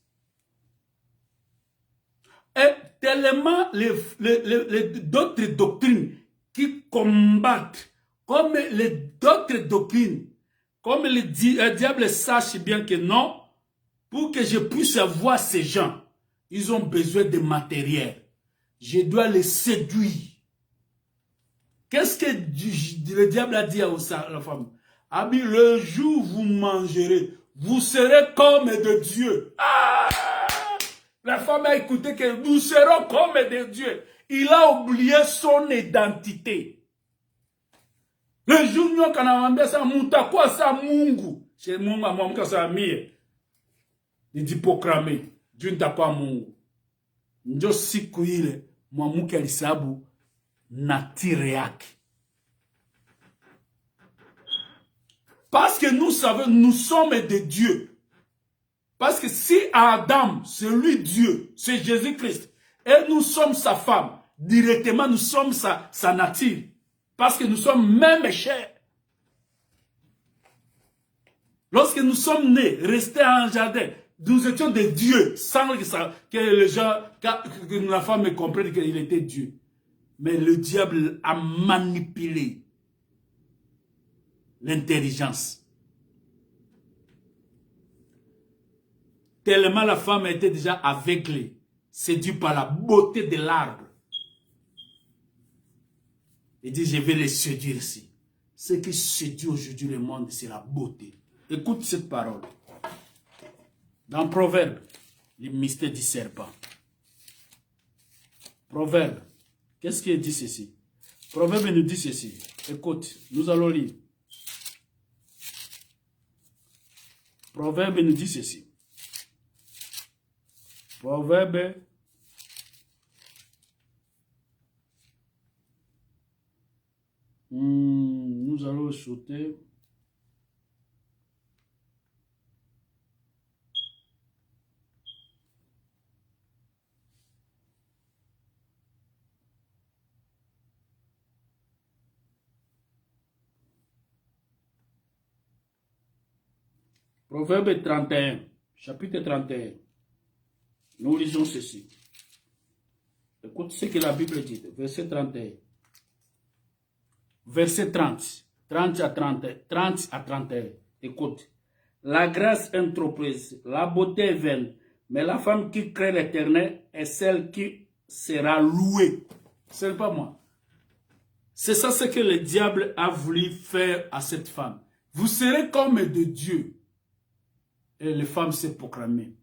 Et tellement d'autres doctrines qui combattent comme d'autres doctrines, comme le diable sache bien que non, pour que je puisse voir ces gens, ils ont besoin de matériel. Je dois les séduire. Qu'est-ce que le diable a dit à la femme? Abi, le jour où vous mangerez, vous serez comme de Dieu. Ah! La femme a écouté que nous serons comme de Dieu. Il a oublié son identité. Le jour où on a dit ça, mutakwa sa Mungu. Chez Mungu, moi, ça mie. Il dit proclamer. Dieu ne t'a pas Mungu. Njo siku ile, mwamuke alisabu natire yake. Parce que nous savons, nous sommes de Dieu. Parce que si Adam, c'est lui Dieu, c'est Jésus-Christ, et nous sommes sa femme, directement nous sommes sa nature. Parce que nous sommes même chers. Lorsque nous sommes nés, restés en jardin, nous étions des dieux, sans que les gens, que la femme comprenne qu'il était Dieu. Mais le diable a manipulé l'intelligence. Tellement la femme était déjà aveuglée, séduite par la beauté de l'arbre. Il dit, je vais les séduire ici. Ce qui séduit aujourd'hui le monde, c'est la beauté. Écoute cette parole. Dans Proverbe, le mystère du serpent. Proverbe, qu'est-ce qu'il dit ceci? Proverbe nous dit ceci. Écoute, nous allons lire. Proverbe nous dit ceci. Proverbe. Nous allons sauter. Proverbe 31, chapitre 31. Nous lisons ceci. Écoute ce que la Bible dit, verset 31. Verset 30. 30 à 31. Écoute. La grâce entreprise, la beauté est vaine, mais la femme qui crée l'Éternel est celle qui sera louée. Ce n'est pas moi. C'est ça ce que le diable a voulu faire à cette femme. Vous serez comme de Dieu. Et la femme s'est proclamée.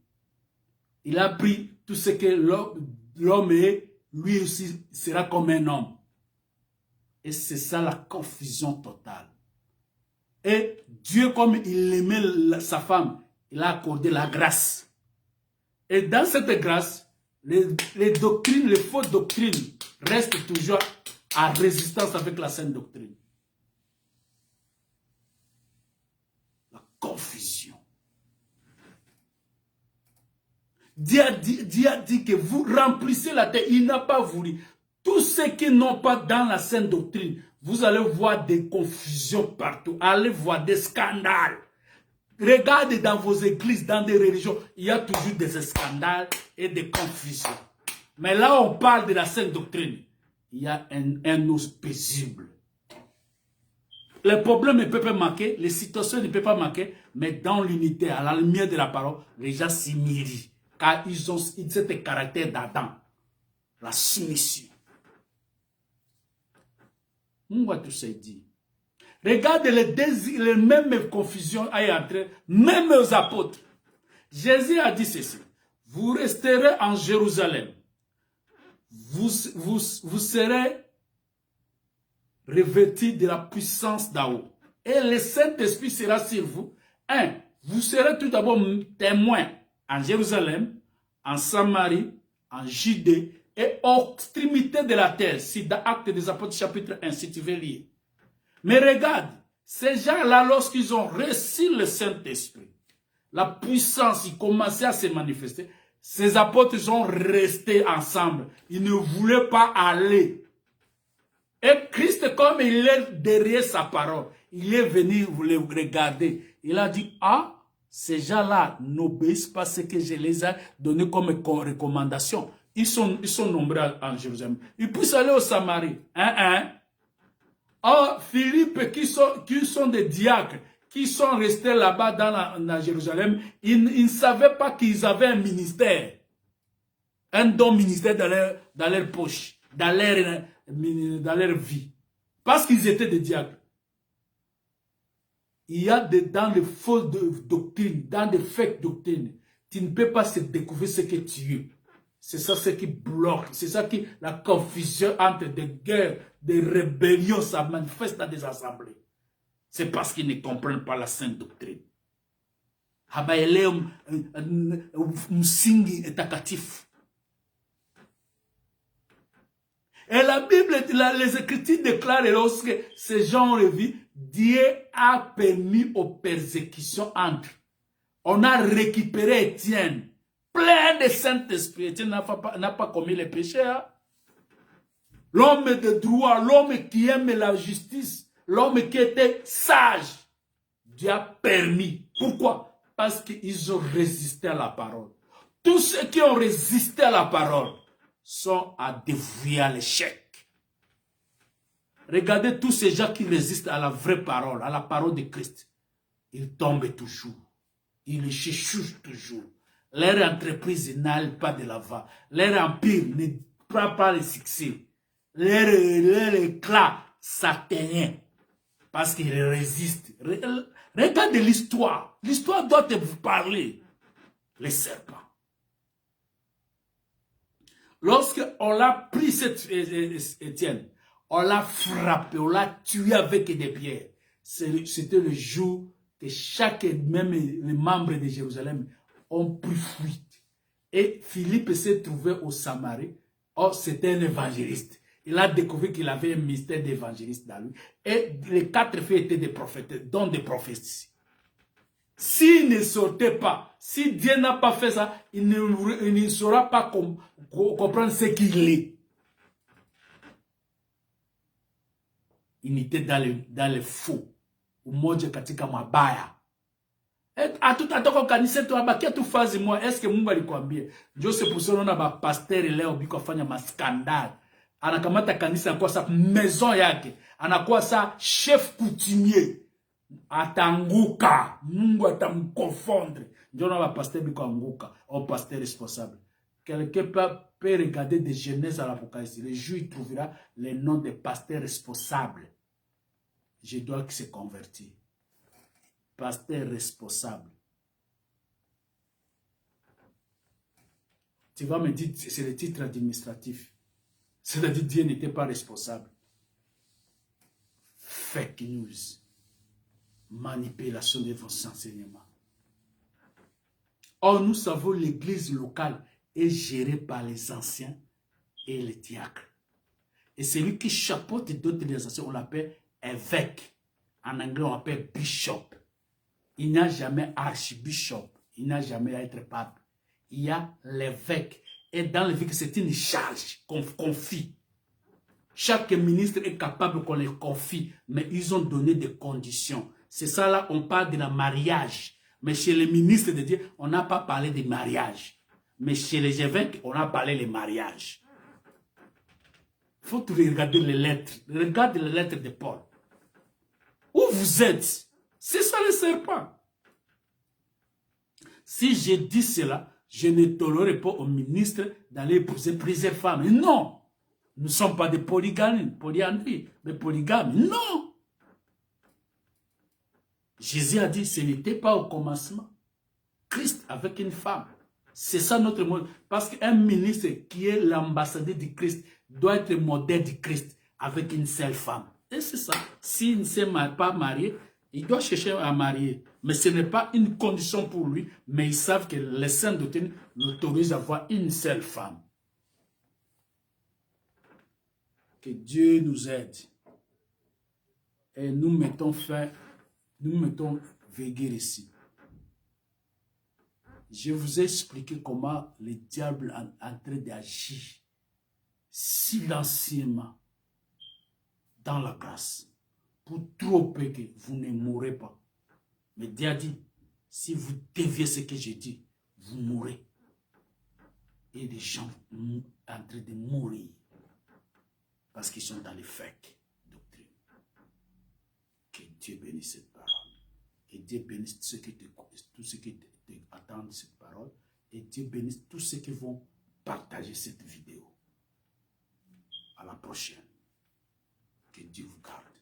Il a pris tout ce que l'homme est, lui aussi sera comme un homme. Et c'est ça la confusion totale. Et Dieu, comme il aimait sa femme, il a accordé la grâce. Et dans cette grâce, les doctrines, les fausses doctrines restent toujours en résistance avec la sainte doctrine. La confusion. Dieu a dit que vous remplissez la terre. Il n'a pas voulu. Tous ceux qui n'ont pas dans la sainte doctrine, vous allez voir des confusions partout. Allez voir des scandales. Regardez dans vos églises, dans des religions, il y a toujours des scandales et des confusions. Mais là, on parle de la sainte doctrine. Il y a un os paisible. Les problèmes ne peuvent pas manquer, les situations ne peuvent pas manquer, mais dans l'unité, à la lumière de la parole, les gens s'y mirent. Car ils ont ce caractère d'Adam. La soumission. Mungu atusaidia. Regarde les mêmes confusions à y entrer, même aux apôtres. Jésus a dit ceci. Vous resterez en Jérusalem. Vous serez revêtis de la puissance d'en haut. Et le Saint-Esprit sera sur vous. Vous serez tout d'abord témoins en Jérusalem, en Samarie, en Judée et aux extrémités de la terre. Si dans Actes des Apôtres chapitre 1, si tu veux lire. Mais regarde, ces gens-là, lorsqu'ils ont reçu le Saint-Esprit, la puissance, il commençait à se manifester. Ces apôtres sont restés ensemble. Ils ne voulaient pas aller. Et Christ, comme il est derrière sa parole, il est venu vous les regarder. Il a dit, ah, ces gens-là n'obéissent pas ce que je les ai donné comme recommandation. Ils sont nombreux en Jérusalem. Ils puissent aller au Samarie. Oh, Philippe, qui sont des diacres, qui sont restés là-bas dans Jérusalem, ils ne savaient pas qu'ils avaient un ministère. Un don ministère dans leur poche, dans leur vie. Parce qu'ils étaient des diacres. Il y a dans les fausses doctrines, dans des fake doctrines, tu ne peux pas se découvrir ce que tu es. C'est ça ce qui bloque. C'est ça qui, la confusion entre des guerres, des rébellions, ça manifeste dans des assemblées. C'est parce qu'ils ne comprennent pas la sainte doctrine. Et la Bible, les Écritures déclarent lorsque ces gens ont revu, Dieu a permis aux persécutions entre. On a récupéré Étienne, plein de Saint-Esprit. Étienne n'a pas commis les péchés. Hein? L'homme de droit, l'homme qui aime la justice, l'homme qui était sage, Dieu a permis. Pourquoi? Parce qu'ils ont résisté à la parole. Tous ceux qui ont résisté à la parole sont à dévouer à l'échec. Regardez tous ces gens qui résistent à la vraie parole, à la parole de Christ. Ils tombent toujours. Ils échouent toujours. Leur entreprise n'aille pas de l'avant. Leur empire ne prend pas le succès. Leur éclat s'atteint. Parce qu'ils résistent. Regardez l'histoire. L'histoire doit vous parler. Les serpents. Lorsqu'on l'a pris, cet Étienne, on l'a frappé, on l'a tué avec des pierres. C'était le jour que même les membres de Jérusalem ont pris fuite. Et Philippe s'est trouvé au Samarie. Oh, c'était un évangéliste. Il a découvert qu'il avait un mystère d'évangéliste dans lui. Et les 4 filles étaient des prophètes, dont des prophéties. S'il ne sortait pas, si Dieu n'a pas fait ça, il ne saura pas comprendre ce qu'il est. Il était dans les faux. Umoja katika mabaya. Hatutataka kanisa tu abakia tu fazi moja. Eske Mungu alikwambia? Joseph Pusono ba pasteur leo biko afanya maskandal. Anakamata kanisa anakuwa sa maison yake. Anakuwa sa chef coutumier. Atanguka. Mungu atamconfondre. Njona ba pasteur biko anguka. Au pasteur responsable. Quelqu'un peut regarder de Genèse à l'Apocalypse. Le jour il trouvera le nom de pasteur responsable. Je dois se convertir. Pasteur responsable. Tu vas me dire, c'est le titre administratif. C'est-à-dire Dieu n'était pas responsable. Fake news. Manipulation de vos enseignements. Or, nous savons l'église locale est gérée par les anciens et les diacres. Et celui qui chapeaute d'autres organisations, on l'appelle évêque. En anglais, on l'appelle bishop. Il n'y a jamais archbishop. Il n'y a jamais à être pape. Il y a l'évêque. Et dans l'évêque, c'est une charge qu'on confie. Chaque ministre est capable qu'on les confie, mais ils ont donné des conditions. C'est ça là, on parle de la mariage. Mais chez les ministres de Dieu, on n'a pas parlé de mariage. Mais chez les évêques, on a parlé de mariage. Il faut regarder les lettres. Regarde les lettres de Paul. Où vous êtes? C'est ça le serpent. Si je dis cela, je ne tolérerai pas aux ministres d'aller épouser plusieurs femmes. Non. Nous ne sommes pas des polygames, mais polygames. Non. Jésus a dit, ce n'était pas au commencement. Christ avec une femme. C'est ça notre mode. Parce qu'un ministre qui est l'ambassadeur du Christ doit être modèle du Christ avec une seule femme. Et c'est ça. S'il ne s'est pas marié, il doit chercher à marier. Mais ce n'est pas une condition pour lui. Mais ils savent que les saints doctrines l'autorisent à avoir une seule femme. Que Dieu nous aide. Et nous mettons fin, nous mettons veiller ici. Je vous ai expliqué comment le diable est en train d'agir silencieusement dans la grâce pour trop que vous ne mourrez pas. Mais Dieu a dit, si vous déviez ce que j'ai dit, vous mourrez. Et les gens sont en train de mourir parce qu'ils sont dans les fake doctrines. Que Dieu bénisse cette parole. Et Dieu bénisse tous ceux qui attendent cette parole. Et Dieu bénisse tous ceux qui vont partager cette vidéo. À la prochaine. Que Dieu vous garde.